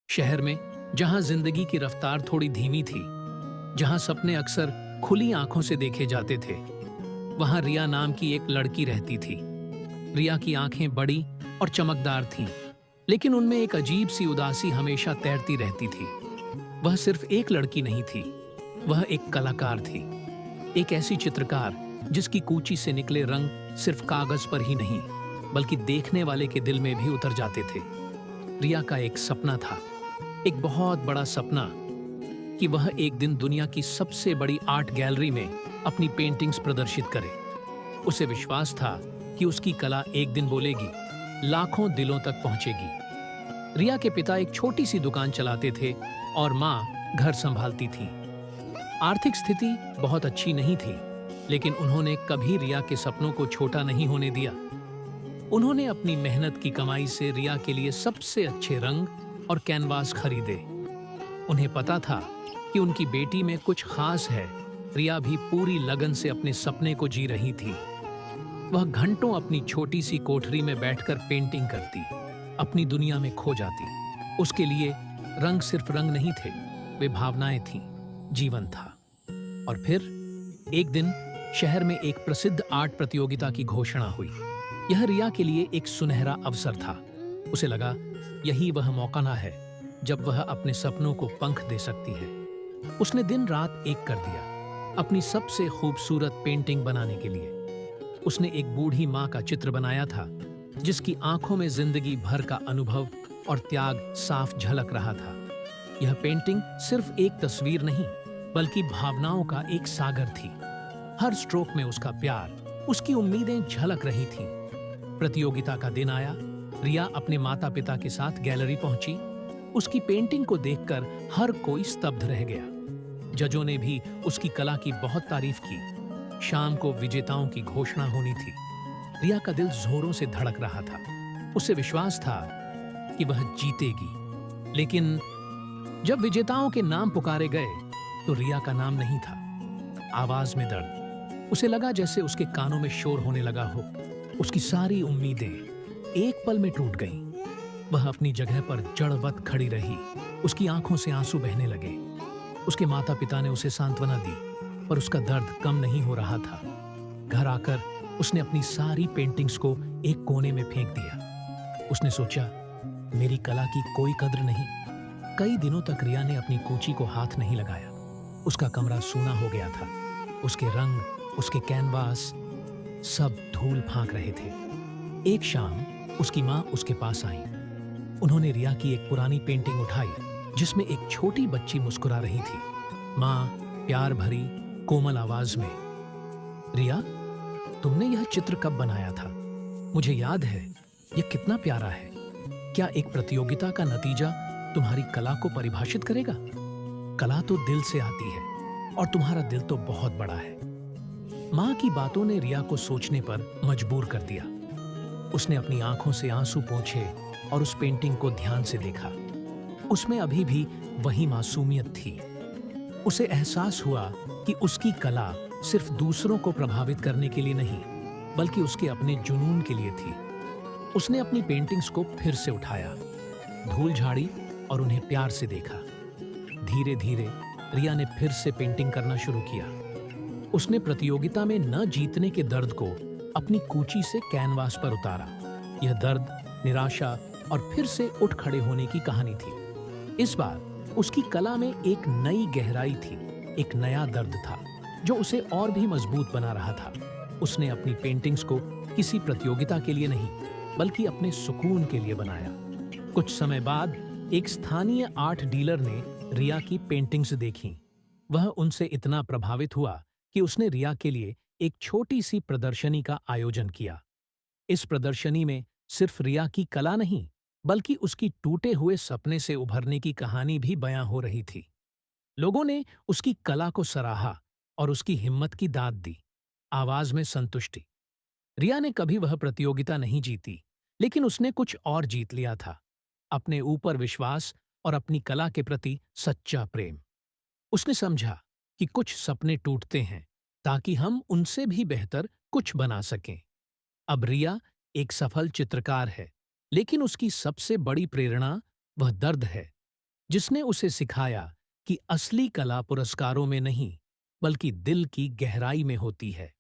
शहर में जहां जिंदगी की रफ्तार थोड़ी धीमी थी, जहां सपने अक्सर खुली आंखों से देखे जाते थे, वहां रिया नाम की एक लड़की रहती थी। रिया की आंखें बड़ी और चमकदार थीं, लेकिन उनमें एक अजीब सी उदासी हमेशा तैरती रहती थी। वह सिर्फ एक लड़की नहीं थी, वह एक कलाकार थी। एक ऐसी चित्रकार जिसकी कूची से निकले रंग सिर्फ कागज पर ही नहीं, बल्कि देखने वाले के दिल में भी उतर जाते थे। रिया का एक सपना था, एक बहुत बड़ा सपना, कि वह एक दिन दुनिया की सबसे बड़ी आर्ट गैलरी में अपनी पेंटिंग्स प्रदर्शित करे। उसे विश्वास था कि उसकी कला एक दिन बोलेगी, लाखों दिलों तक पहुंचेगी। रिया के पिता एक छोटी सी दुकान चलाते थे और माँ घर संभालती थी। आर्थिक स्थिति बहुत अच्छी नहीं थी, लेकिन उन्होंने कभी रिया के सपनों को छोटा नहीं होने दिया। उन्होंने अपनी मेहनत की कमाई से रिया के लिए सबसे अच्छे रंग और कैनवास खरीदे। उन्हें पता था कि उनकी बेटी में कुछ खास है। रिया भी पूरी लगन से अपने सपने को जी रही थी। वह घंटों अपनी छोटी सी कोठरी में बैठकर पेंटिंग करती, अपनी दुनिया में खो जाती। उसके लिए रंग सिर्फ रंग नहीं थे, वे भावनाएं थीं, जीवन था। और फिर एक दिन शहर में एक प्रसिद्ध आर्ट प्रतियोगिता की घोषणा हुई। यह रिया के लिए एक सुनहरा अवसर था। उसे लगा, यही वह मौका ना है जब वह अपने सपनों को पंख दे सकती है। उसने दिन रात एक कर दिया अपनी सबसे खूबसूरत पेंटिंग बनाने के लिए। उसने एक बूढ़ी माँ का चित्र बनाया था, जिसकी आंखों में जिंदगी भर का अनुभव और त्याग साफ झलक रहा था। यह पेंटिंग सिर्फ एक तस्वीर नहीं, बल्कि भावनाओं का एक सागर थी। हर स्ट्रोक में उसका प्यार, उसकी उम्मीदें झलक रही थीं। प्रतियोगिता का दिन आया। रिया अपने माता पिता के साथ गैलरी पहुंची। उसकी पेंटिंग को देखकर हर कोई स्तब्ध रह गया। जजों ने भी उसकी कला की बहुत तारीफ की। शाम को विजेताओं की घोषणा होनी थी। रिया का दिल जोरों से धड़क रहा था। उसे विश्वास था कि वह जीतेगी। लेकिन जब विजेताओं के नाम पुकारे गए, तो रिया का नाम नहीं था। आवाज में दर्द। उसे लगा जैसे उसके कानों में शोर होने लगा हो। उसकी सारी उम्मीदें एक पल में टूट गईं। वह अपनी जगह पर जड़वत खड़ी रही। उसकी आंखों से आंसू बहने लगे। उसके माता पिता ने उसे सांत्वना दी, पर उसका दर्द कम नहीं हो रहा था। घर आकर उसने अपनी सारी पेंटिंग्स को एक कोने में फेंक दिया। उसने सोचा, मेरी कला की कोई कद्र नहीं। कई दिनों तक रिया ने अपनी कूची को हाथ नहीं लगाया। उसका कमरा सूना हो गया था। उसके रंग, उसके कैनवास सब धूल फांक रहे थे। एक शाम उसकी माँ उसके पास आई। उन्होंने रिया की एक पुरानी पेंटिंग उठाई, जिसमें एक छोटी बच्ची मुस्कुरा रही थी। माँ प्यार भरी कोमल आवाज में, रिया, तुमने यह चित्र कब बनाया था? मुझे याद है, यह कितना प्यारा है। क्या एक प्रतियोगिता का नतीजा तुम्हारी कला को परिभाषित करेगा? कला तो दिल से आती है, और तुम्हारा दिल तो बहुत बड़ा है। माँ की बातों ने रिया को सोचने पर मजबूर कर दिया। उसने अपनी आंखों से आंसू पोंछे और उस पेंटिंग को ध्यान से देखा। उसमें अभी भी वही मासूमियत थी। उसे एहसास हुआ कि उसकी कला सिर्फ दूसरों को प्रभावित करने के लिए नहीं, बल्कि उसके अपने जुनून के लिए थी। उसने अपनी पेंटिंग्स को फिर से उठाया, धूल झाड़ी और उन्हें प्यार से देखा। धीरे धीरे रिया ने फिर से पेंटिंग करना शुरू किया। उसने प्रतियोगिता में न जीतने के दर्द को अपनी कूची से कैनवास पर उतारा। यह दर्द, निराशा और फिर से उठ खड़े होने की कहानी थी। इस बार उसकी कला में एक नई गहराई थी, एक नया दर्द था, जो उसे और भी मजबूत बना रहा था। उसने अपनी पेंटिंग्स को किसी प्रतियोगिता के लिए नहीं, बल्कि अपने सुकून के लिए बनाया। कुछ समय बाद एक स्थानीय आर्ट डीलर ने रिया की पेंटिंग्स देखीं। वह उनसे इतना प्रभावित हुआ कि उसने रिया के लिए एक छोटी सी प्रदर्शनी का आयोजन किया। इस प्रदर्शनी में सिर्फ रिया की कला नहीं, बल्कि उसकी टूटे हुए सपने से उभरने की कहानी भी बयां हो रही थी। लोगों ने उसकी कला को सराहा और उसकी हिम्मत की दाद दी। आवाज में संतुष्टि। रिया ने कभी वह प्रतियोगिता नहीं जीती, लेकिन उसने कुछ और जीत लिया था, अपने ऊपर विश्वास और अपनी कला के प्रति सच्चा प्रेम। उसने समझा कि कुछ सपने टूटते हैं ताकि हम उनसे भी बेहतर कुछ बना सकें। अब रिया एक सफल चित्रकार है, लेकिन उसकी सबसे बड़ी प्रेरणा वह दर्द है, जिसने उसे सिखाया कि असली कला पुरस्कारों में नहीं, बल्कि दिल की गहराई में होती है।